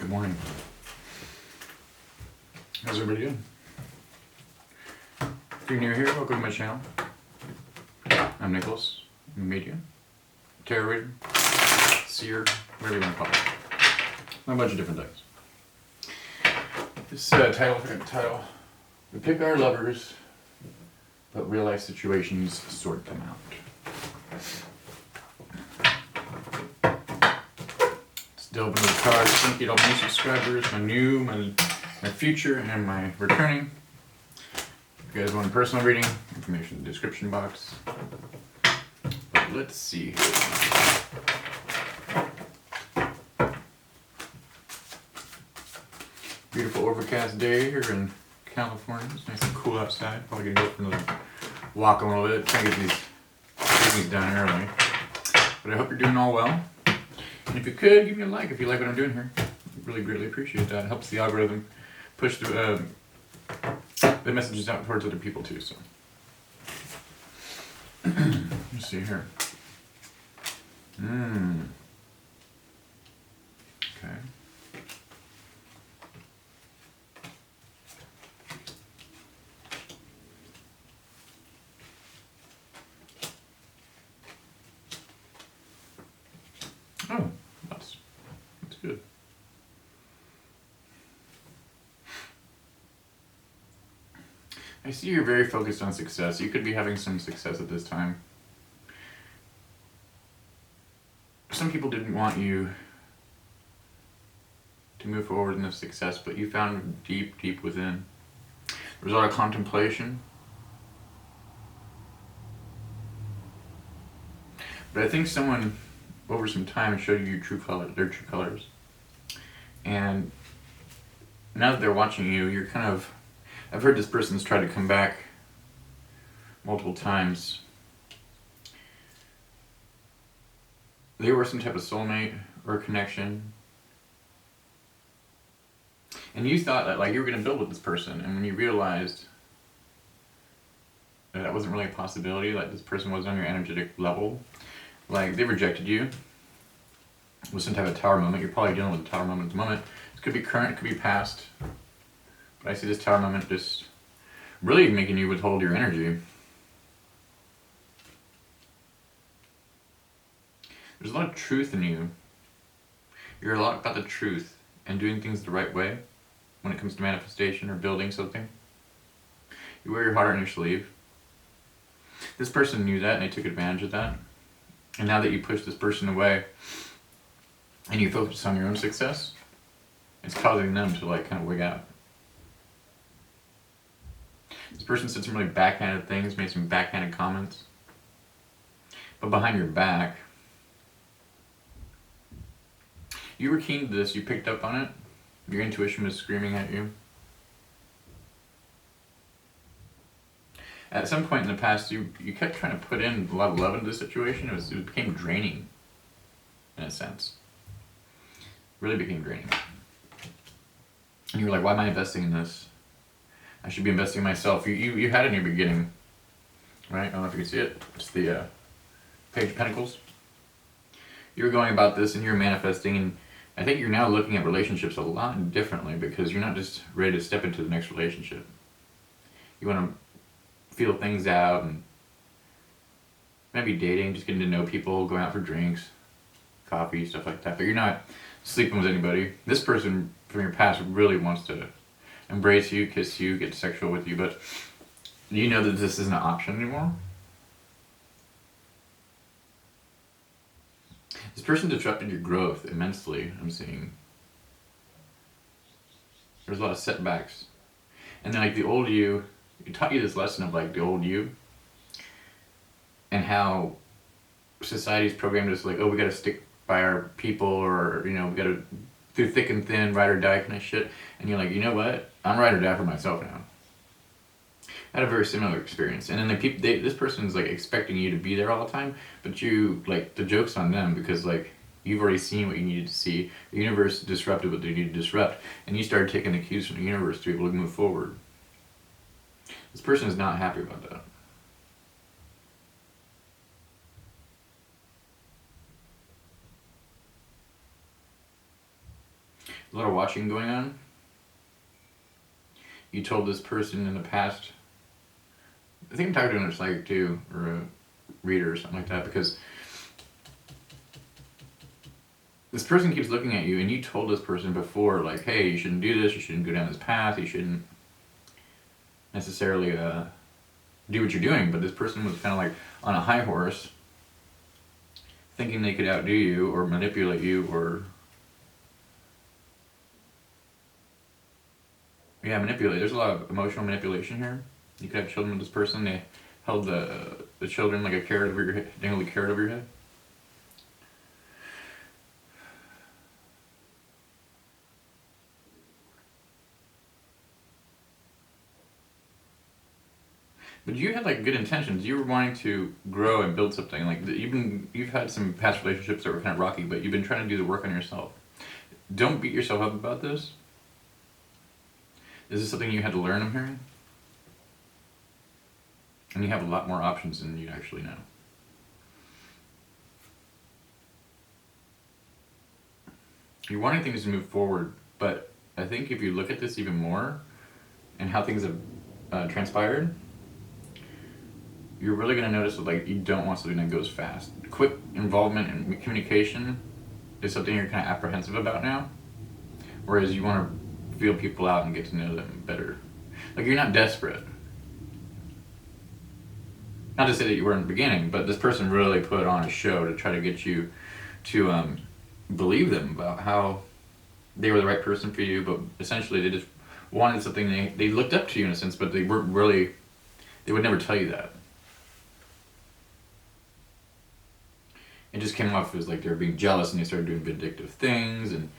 Good morning. How's everybody doing? If you're new here, welcome to my channel. I'm Nicholas. I'm a medium, tarot reader, seer, whatever you want to call it. A bunch of different things. This title, we pick our lovers, but real life situations sort them out. Let's delve into the cards. Thank you to all my new subscribers, my new, my future, and my returning. If you guys want a personal reading, information in the description box. But let's see here. Beautiful overcast day here in California. It's nice and cool outside. Probably gonna go for another walk a little bit. Try to get these done early. But I hope you're doing all well. And if you could, give me a like if you like what I'm doing here. I really greatly appreciate that. It helps the algorithm push the messages out towards other people too. So let's see here. Okay. Oh, that's good. I see you're very focused on success. You could be having some success at this time. Some people didn't want you to move forward in this success, but you found deep, deep within. There was a lot of contemplation. But I think someone over some time showed you their true colors. And now that they're watching you, you're kind of, I've heard this person's tried to come back multiple times. They were some type of soulmate or connection. And you thought that like you were going to build with this person, and when you realized that wasn't really a possibility, like this person wasn't on your energetic level, like they rejected you. It was some type of tower moment. You're probably dealing with a tower moment at the moment. It could be current, it could be past. But I see this tower moment just really making you withhold your energy. There's a lot of truth in you. You're a lot about the truth and doing things the right way when it comes to manifestation or building something. You wear your heart on your sleeve. This person knew that and they took advantage of that. And now that you push this person away and you focus on your own success, it's causing them to like kind of wig out. This person said some really backhanded things, made some backhanded comments. But behind your back, you were keen to this, you picked up on it. Your intuition was screaming at you. At some point in the past, you kept trying to put in a lot of love into the situation. It became draining, in a sense. Really became draining. And you were like, why am I investing in this? I should be investing in myself. You had it in your beginning, right? I don't know if you can see it. It's the Page of Pentacles. You were going about this and you're manifesting, and I think you're now looking at relationships a lot differently because you're not just ready to step into the next relationship. You want to feel things out and maybe dating, just getting to know people, going out for drinks, coffee, stuff like that. But you're not sleeping with anybody. This person from your past really wants to embrace you, kiss you, get sexual with you, but you know that this isn't an option anymore. This person disrupted your growth immensely, I'm seeing. There's a lot of setbacks. And then like the old you taught you this lesson of like the old you and how society's programmed us like, oh, we gotta stick by our people, or we gotta through thick and thin, ride or die kind of shit. And you're like, you know what? I'm ride or die for myself now. I had a very similar experience. And then this person's like expecting you to be there all the time, but you, like, the joke's on them because like you've already seen what you needed to see. The universe disrupted what they needed to disrupt, and you started taking the cues from the universe to be able to move forward. This person is not happy about that. a lot of watching going on. You told this person in the past, I think I'm talking to another psychic too, or a reader or something like that, because this person keeps looking at you, and you told this person before, like, hey, you shouldn't do this, you shouldn't go down this path, you shouldn't necessarily do what you're doing, but this person was kind of like on a high horse, thinking they could outdo you, or manipulate you, or manipulate. There's a lot of emotional manipulation here. You could have children with this person, they held the children like a carrot over your head, dangled a carrot over your head. But you had like good intentions. You were wanting to grow and build something. Like you've had some past relationships that were kind of rocky, but you've been trying to do the work on yourself. Don't beat yourself up about this. This is something you had to learn, I'm hearing. And you have a lot more options than you actually know. You're wanting things to move forward, but I think if you look at this even more and how things have transpired, you're really going to notice that like you don't want something that goes fast. Quick involvement and communication is something you're kind of apprehensive about now, whereas you want to feel people out and get to know them better. Like you're not desperate. Not to say that you were in the beginning, but this person really put on a show to try to get you to believe them about how they were the right person for you, but essentially they just wanted something, they looked up to you in a sense, but they weren't really, they would never tell you that. It just came off as like they were being jealous and they started doing vindictive things, and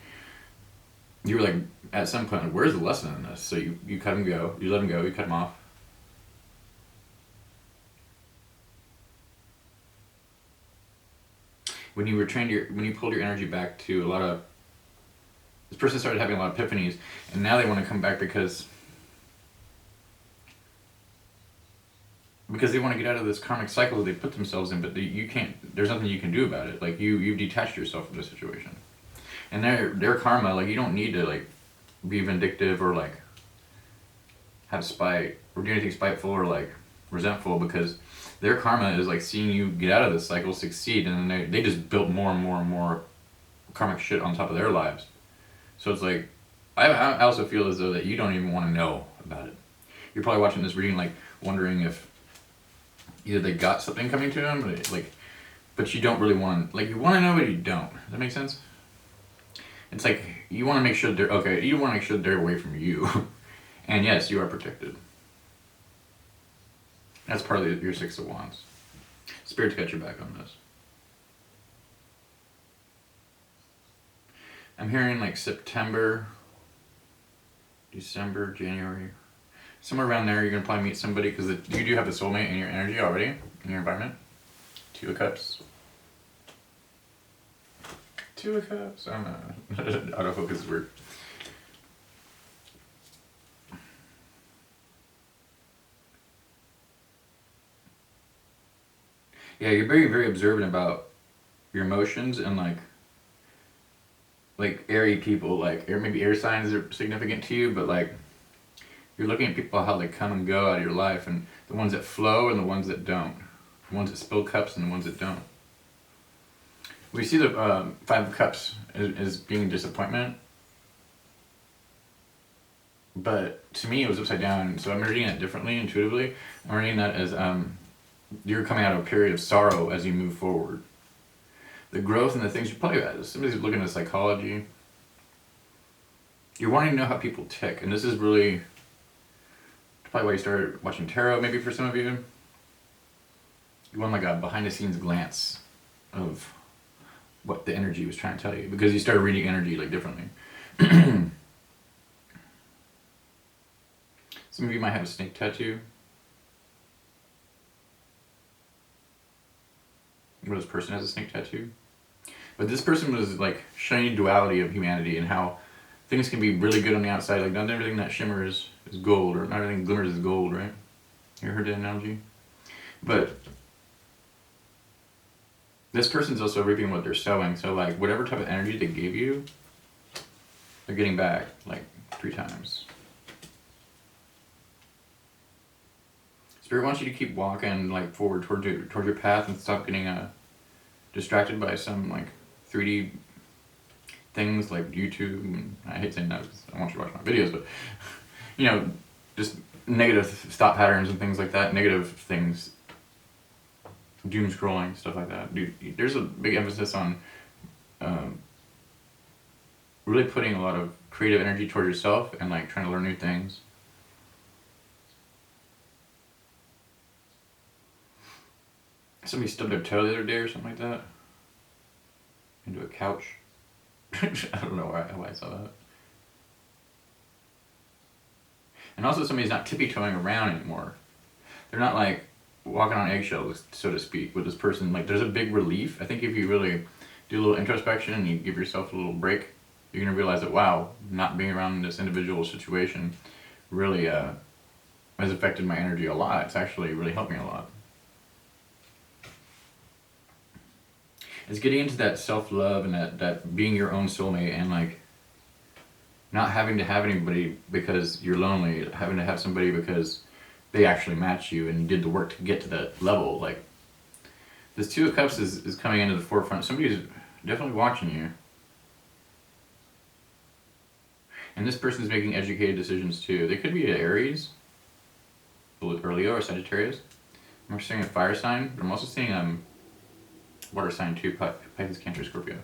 you were like, at some point, like, where's the lesson in this? So you cut them go, you let them go, you cut them off. When you pulled your energy back to a lot of, this person started having a lot of epiphanies, and now they want to come back because they want to get out of this karmic cycle that they put themselves in, but you can't, there's nothing you can do about it. Like you've detached yourself from the situation. And their karma, like you don't need to like be vindictive or like have spite or do anything spiteful or like resentful, because their karma is like seeing you get out of this cycle, succeed, and then they just built more and more and more karmic shit on top of their lives. So it's like, I also feel as though that you don't even want to know about it. You're probably watching this reading like wondering if either they got something coming to them, but you don't really want, like you want to know but you don't. Does that make sense? It's like you want to make sure they're okay. You want to make sure they're away from you, and yes, you are protected. That's part of your Six of Wands. Spirit's got your back on this. I'm hearing like September, December, January, somewhere around there. You're gonna probably meet somebody because you do have a soulmate in your energy already in your environment. Two of Cups. Two of Cups. I don't know. Autofocus is weird. Yeah, you're very, very observant about your emotions and like airy people, like maybe air signs are significant to you, but like you're looking at people, how they come and go out of your life, and the ones that flow and the ones that don't, the ones that spill cups and the ones that don't. We see the Five of Cups as being disappointment, but to me it was upside down, so I'm reading it differently, intuitively. I'm reading that as you're coming out of a period of sorrow as you move forward. The growth and the things you play at. Somebody's looking at psychology. You're wanting to know how people tick, and this is really probably why you started watching tarot, maybe for some of you. You want like a behind-the-scenes glance of what the energy was trying to tell you, because you started reading energy like differently. Some of you might have a snake tattoo. Or this person has a snake tattoo. But this person was like shiny duality of humanity and how things can be really good on the outside. Like not everything that shimmers is gold, or not everything glimmers is gold, right? You ever heard that analogy? But this person's also reaping what they're sowing. So like whatever type of energy they gave you, They're getting back like 3 times. Spirit wants you to keep walking like forward towards your path and stop getting distracted by some like 3D things like YouTube. And I hate saying that because I want you to watch my videos, but you know, just negative thought patterns and things like that, negative things, doom scrolling, stuff like that. Dude, there's a big emphasis on really putting a lot of creative energy toward yourself and like trying to learn new things. Somebody stubbed their toe the other day or something like that into a couch. I don't know why I saw that. And also somebody's not tippy-toeing around anymore. They're not like walking on eggshells, so to speak, with this person. Like there's a big relief. I think if you really do a little introspection and you give yourself a little break, you're going to realize that, wow, not being around this individual situation really has affected my energy a lot. It's actually really helped me a lot. It's getting into that self-love and that being your own soulmate and like not having to have anybody because you're lonely, having to have somebody because they actually match you and you did the work to get to that level. Like this Two of Cups is coming into the forefront. Somebody's definitely watching you. And this person's making educated decisions too. They could be an Aries, or Leo, or Sagittarius. I'm also seeing a fire sign, but I'm also seeing water sign too, Pisces, Cancer, Scorpio.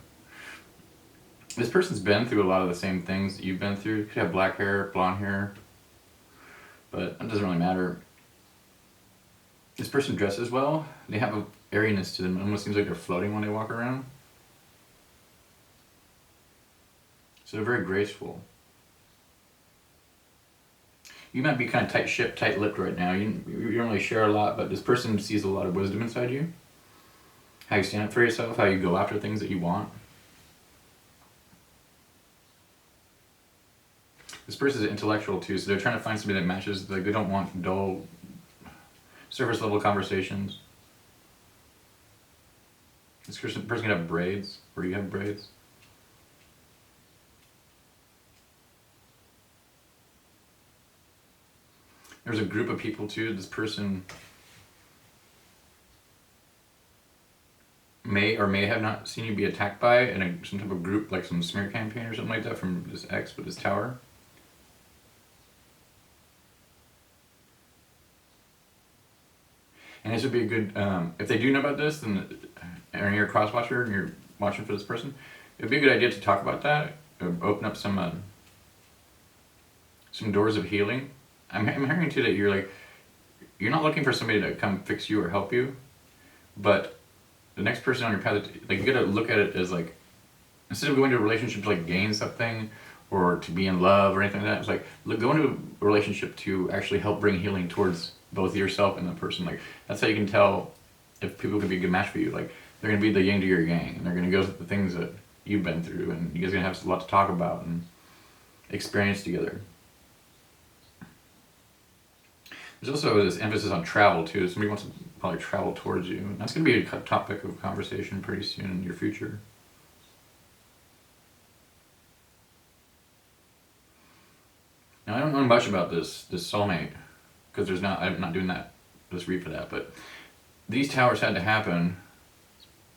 This person's been through a lot of the same things that you've been through. You could have black hair, blonde hair, but that doesn't really matter. This person dresses well. They have a airiness to them. It almost seems like they're floating when they walk around. So they're very graceful. You might be kind of tight-lipped right now. You don't really share a lot, but this person sees a lot of wisdom inside you. How you stand up for yourself, how you go after things that you want. This person is intellectual too, so they're trying to find somebody that matches. Like they don't want dull, surface level conversations. This person can have braids, or you have braids. There's a group of people too. This person may or may have not seen you be attacked by in some type of group, like some smear campaign or something like that from this ex with this tower. And this would be a good, if they do know about this, then, and you're a cross watcher and you're watching for this person, it would be a good idea to talk about that, open up some doors of healing. I'm hearing too that you're not looking for somebody to come fix you or help you, but the next person on your path, like you gotta look at it as like, instead of going to a relationship to like gain something or to be in love or anything like that, it's like go into a relationship to actually help bring healing towards both yourself and the person. Like that's how you can tell if people can be a good match for you. Like they're gonna be the yin to your yang, and they're gonna go through the things that you've been through, and you guys are gonna have a lot to talk about and experience together. There's also this emphasis on travel too. Somebody wants to probably travel towards you. And that's going to be a topic of conversation pretty soon in your future. Now I don't know much about this soulmate because I'm not doing this read for that. But these towers had to happen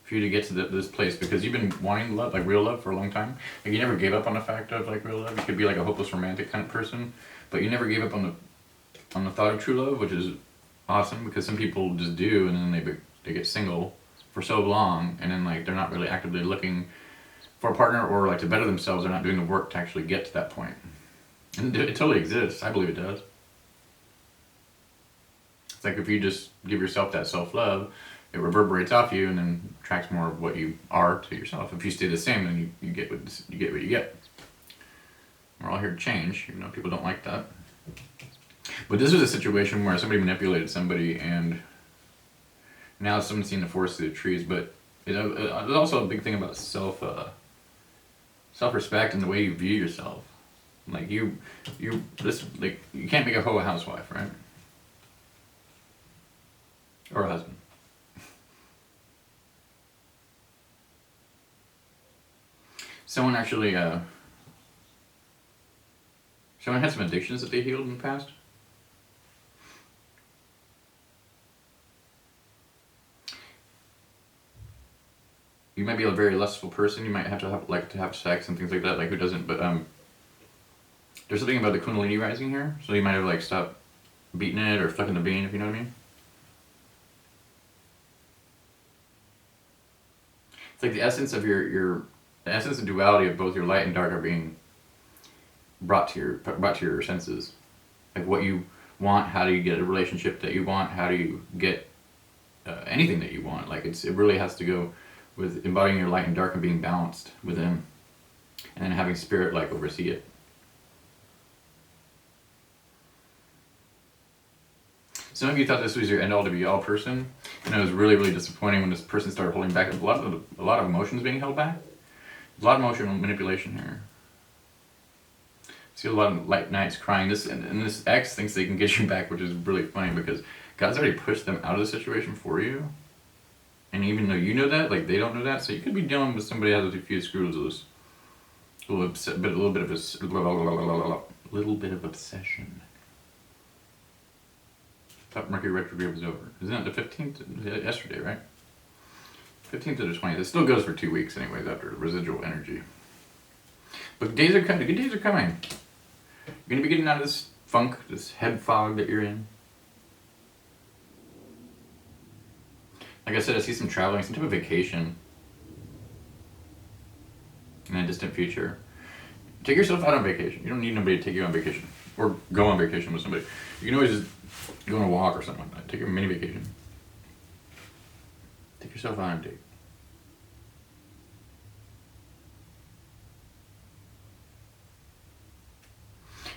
for you to get to this place because you've been wanting love, like real love, for a long time. Like you never gave up on the fact of like real love. You could be like a hopeless romantic kind of person, but you never gave up on the thought of true love, which is awesome because some people just do, and then they get single for so long, and then like they're not really actively looking for a partner or like to better themselves. They're not doing the work to actually get to that point. And it totally exists. I believe it does. It's like if you just give yourself that self-love, it reverberates off you and then attracts more of what you are to yourself. If you stay the same, then you get what you get. We're all here to change, even though people don't like that. But this was a situation where somebody manipulated somebody, and now someone's seen the forest through the trees. But there's also a big thing about self-respect and the way you view yourself. Like you can't make a hoe a housewife, right? Or a husband. Someone actually Someone had some addictions that they healed in the past? You might be a very lustful person. You might have to like to have sex and things like that. Like, who doesn't? But there's something about the Kundalini rising here. So you might have like stopped beating it or flicking the bean, if you know what I mean. It's like the essence of the essence and duality of both your light and dark are being brought to your senses. Like what you want, how do you get a relationship that you want, how do you get anything that you want. Like it really has to go with embodying your light and dark and being balanced within, and then having spirit like oversee it. Some of you thought this was your end all to be all person, and it was really, really disappointing when this person started holding back. A lot of emotions being held back. A lot of emotional manipulation here. See a lot of light nights crying. And this ex thinks they can get you back, which is really funny because God's already pushed them out of the situation for you. And even though you know that, like they don't know that, so you could be dealing with somebody that has a few screws loose, a little bit of obsession. Thought Mercury retrograde was over. Isn't it the 15th? Yesterday, right? 15th to the 20th. It still goes for 2 weeks, anyways, after residual energy. But days are coming. Good days are coming. You're gonna be getting out of this funk, this head fog that you're in. Like I said, I see some traveling, some type of vacation in a distant future. Take yourself out on vacation. You don't need nobody to take you on vacation or go on vacation with somebody. You can always just go on a walk or something like that. Take a mini vacation. Take yourself out on a date.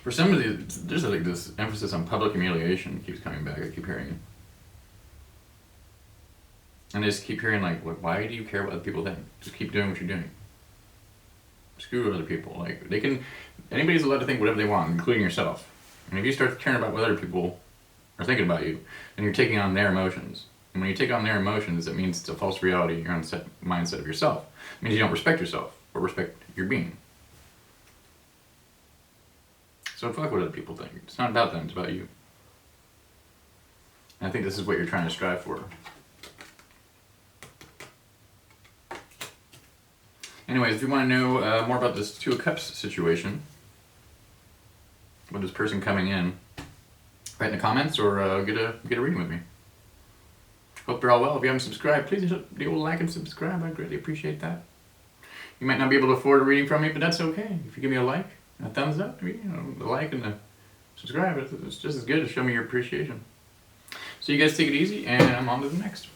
For some of these, there's like this emphasis on public humiliation keeps coming back. I keep hearing it. And I just keep hearing like, why do you care what other people think? Just keep doing what you're doing. Screw other people. Like anybody's allowed to think whatever they want, including yourself. And if you start caring about what other people are thinking about you, then you're taking on their emotions. And when you take on their emotions, it means it's a false reality in your own mindset of yourself. It means you don't respect yourself or respect your being. So fuck what other people think. It's not about them, it's about you. And I think this is what you're trying to strive for. Anyways, if you want to know more about this Two of Cups situation, with this person coming in, write in the comments or get a reading with me. Hope you're all well. If you haven't subscribed, please hit the old like and subscribe. I'd greatly appreciate that. You might not be able to afford a reading from me, but that's okay. If you give me a like, a thumbs up, the like and the subscribe, it's just as good to show me your appreciation. So you guys take it easy, and I'm on to the next.